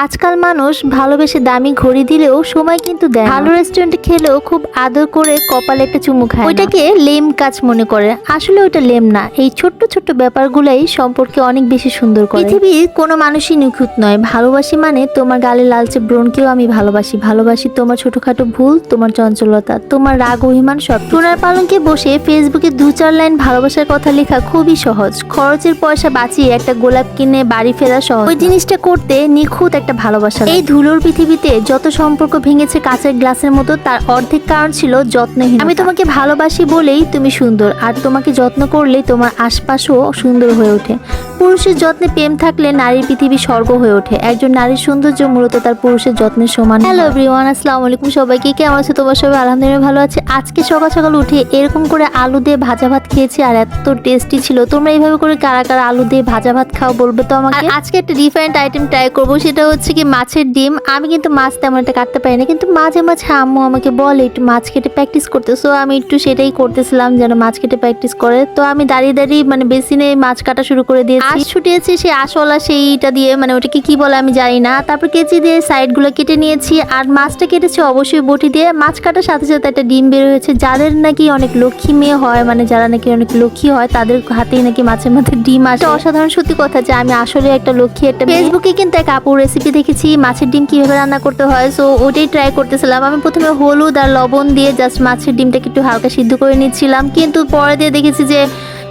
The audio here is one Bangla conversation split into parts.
আজকাল মানুষ ভালোবেসে দামি ঘড়ি দিলেও সময় কিন্তু দেয় না। ভালো রেস্টুরেন্টে খেলেও খুব আদর করে কপালে একটা চুমু খায়, ওইটাকে লেম কাজ মনে করে। আসলে ওটা লেম না, এই ছোট্ট ছোট্ট ব্যাপারগুলাই সম্পর্কে অনেক বেশি সুন্দর করে। পৃথিবীর কোনো মানুষই নিখুঁত নয়। ভালোবাসি মানে তোমার গালে লালচে ব্রণকেও আমি ভালোবাসি। ভালোবাসি তোমার ছোটখাটো ভুল, তোমার চঞ্চলতা, তোমার রাগ অভিমান সব। সোনার পালঙ্কে বসে ফেসবুকে 2-4 লাইন ভালোবাসার কথা লেখা খুবই সহজ। খরচের পয়সা বাঁচিয়ে একটা গোলাপ কিনে বাড়ি ফেরা সহজ। ওই জিনিসটা করতে নিখুঁত একটা ভালোবাসা। এই ধুলোর পৃথিবীতে যত সম্পর্ক ভেঙেছে কাঁচের গ্লাসের মতো, তার অর্ধেক কারণ ছিল যত্নহীন। আমি তোমাকে ভালোবাসি বলেই তুমি সুন্দর, আর তোমাকে যত্ন করলেই তোমার আশপাশও সুন্দর হয়ে ওঠে। পুরুষের যত্নে প্রেম থাকলে নারীর পৃথিবী স্বর্গ হয়ে ওঠে। একজন নারীর সৌন্দর্য মূলত তার পুরুষের যত্নের সমান। হ্যালো এভরিওয়ান, আসসালামু আলাইকুম সবাইকে। কেমন আছো তোমার সবাই? আলহামদুলিল্লাহ ভালো আছে। আজকে সকাল সকাল উঠে এরকম করে আলু দিয়ে ভাজা ভাত খেয়েছি, আর এত টেস্টি ছিল। তোমরা এইভাবে করে কারা কারা আলু দিয়ে ভাজা ভাত খাও বলবে তো আমাকে। আজকে একটা ডিফারেন্ট আইটেম ট্রাই করবো, সেটা হচ্ছে কি মাছের ডিম। আমি কিন্তু মাছ তেমন একটা কাটতে পারি না, কিন্তু মাঝে মাঝে আম্মু আমাকে বলে একটু মাছ কেটে প্র্যাকটিস করতে। সো আমি একটু সেটাই করতেছিলাম, যেন মাছ কেটে প্র্যাকটিস করে। তো আমি দাঁড়িয়ে দাঁড়িয়ে মানে বেসিনে মাছ কাটা শুরু করে দিয়েছি। আঁশ ছুটিয়েছি সেই আঁশওয়ালা সেইটা দিয়ে, মানে ওটাকে কি বলে আমি জানি না। তারপর কেচি দিয়ে সাইডগুলো কেটে নিয়েছি, আর মাছটা কেটেছি অবশ্যই বটি দিয়ে। মাছ কাটার সাথে সাথে একটা ডিম বের হয়েছে। যাদের নাকি অনেক লক্ষ্মী মেয়ে হয়, মানে যারা নাকি অনেক লক্ষ্মী হয়, তাদের হাতেই নাকি মাছের মধ্যে ডিম আসে। অসাধারণ সত্যি কথা যে আমি আসলে একটা লক্ষ্মী একটা। ফেসবুকে কিন্তু এক আপুর রেসিপি দেখেছি মাছের ডিম কিভাবে রান্না করতে হয়, সো ওটাই ট্রাই করতেছিলাম। আমি প্রথমে হলুদ আর লবণ দিয়ে জাস্ট মাছের ডিমটাকে একটু হালকা সিদ্ধ করে নিচ্ছিলাম, কিন্তু পরে দিয়ে দেখেছি যে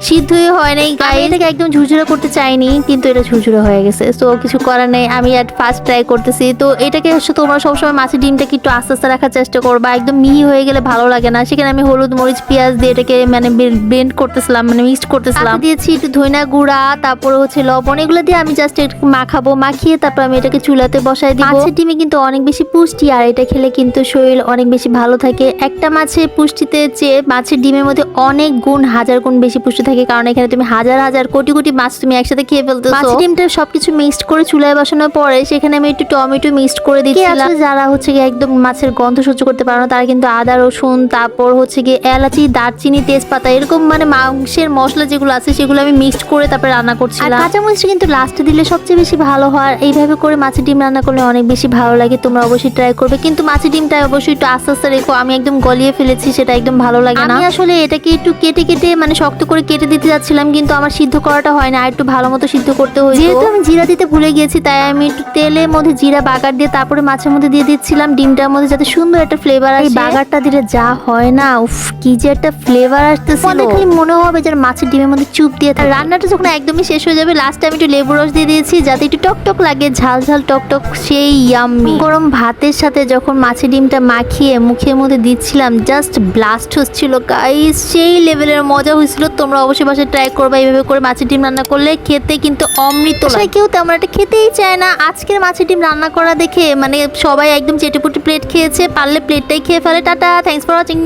সিদ্ধই হয় নাই। গায়ে এটাকে একদম ঝুরঝুরে করতে চাইনি, কিন্তু এটা ঝুরঝুরে হয়ে গেছে। সো কিছু করার নেই, আমি আর ফার্স্ট ট্রাই করতেছি। তো এটাকে তোমরা সবসময় মাছের ডিমটাকে একটু আস্তে আস্তে রাখার চেষ্টা করবা। একদম মিহি হয়ে গেলে ভালো লাগে না। সেখানে আমি হলুদ মরিচ পেঁয়াজ দিয়ে এটাকে মানে ব্লেন্ড করতেছিলাম, মানে মিক্সড করতেছিলাম। দিয়েছি একটু ধইনা গুঁড়া, তারপরে হচ্ছে লবণ, এগুলো দিয়ে আমি জাস্ট একটু মাখাবো। মাখিয়ে তারপর আমি এটাকে চুলাতে বসাই দিব। মাছের ডিমে কিন্তু অনেক বেশি পুষ্টি, আর এটা খেলে কিন্তু শরীর অনেক বেশি ভালো থাকে। একটা মাছের পুষ্টিতে চেয়ে মাছের ডিমের মধ্যে অনেক গুণ, হাজার গুণ বেশি পুষ্টি থাকে, কারণ এখানে তুমি হাজার হাজার কোটি কোটি মাছ তুমি একসাথে খেয়ে ফেলতেছো। মাছের ডিমটা সবকিছু মিক্সড করে চুলায় বসানোর পরে সেখানে আমি একটু টমেটো মিক্সড করে দিচ্ছিলাম। যারা হচ্ছে গিয়ে একদম মাছের গন্ধ সহ্য করতে পারো না, তারা কিন্তু আদা রসুন, তারপর হচ্ছে গিয়ে এলাচি, দারচিনি, তেজপাতা, এরকম মানে মাংসের মশলা যেগুলো আছে সেগুলো আমি মিক্সড করে তারপরে রান্না করছিলাম। কাঁচামরিচটা কিন্তু লাস্টে দিলে সবচেয়ে বেশি ভালো হয়। এইভাবে করে মাছের ডিম রান্না করলে অনেক বেশি ভালো লাগে। তোমরা অবশ্যই ট্রাই করবে, কিন্তু মাছের ডিমটা অবশ্যই একটু আস্তে আস্তে রেখো। আমি একদম গলিয়ে ফেলেছি, সেটা একদম ভালো লাগে না। আমি আসলে এটাকে একটু কেটে কেটে মানে শক্ত করে কেটে দিতে যাচ্ছিলাম, কিন্তু আমার সিদ্ধ করাটা হয় না, আর একটু ভালো মতো সিদ্ধ করতে হয়েছে। যেহেতু আমি জিরা দিতে ভুলে গিয়েছি, তাই আমি একটু তেলের মধ্যে জিরা বাগার দিয়ে তারপরে মাছের মধ্যে দিয়ে দিচ্ছিলাম, ডিমটার মধ্যে, যাতে সুন্দর একটা ফ্লেভার আসে। বাগারটা দিলে যা হয় না, উফ কি যে একটা ফ্লেভার আসতেছিল, খালি মনে হবে যে মাছের ডিমের মধ্যে চুপ দিয়ে। রান্নাটা যখন একদমই শেষ হয়ে যাবে, লাস্টে আমি একটু লেবু রস দিয়ে দিয়েছি, যাতে একটু টকটক লাগে, ঝাল ঝাল টকটক, সেই ইয়াম্মি। গরম ভাতের সাথে যখন মাছের ডিমটা মাখিয়ে মুখের মধ্যে দিচ্ছিলাম, জাস্ট ব্লাস্ট হচ্ছিল গাইস, সেই লেভেলের মজা হয়েছিল। তোমরা অবশ্যই বাসায় ট্রাই করবা। এইভাবে করে মাছের ডিম রান্না করলে খেতে কিন্তু অমৃত লাগে। কেউ তেমন একটা খেতেই চায় না। আজকের মাছের ডিম রান্না করা দেখে মানে সবাই একদম চেটেপুটি প্লেট খেয়েছে, পারলে প্লেটটাই খেয়ে ফেলে। Tata, thanks for watching.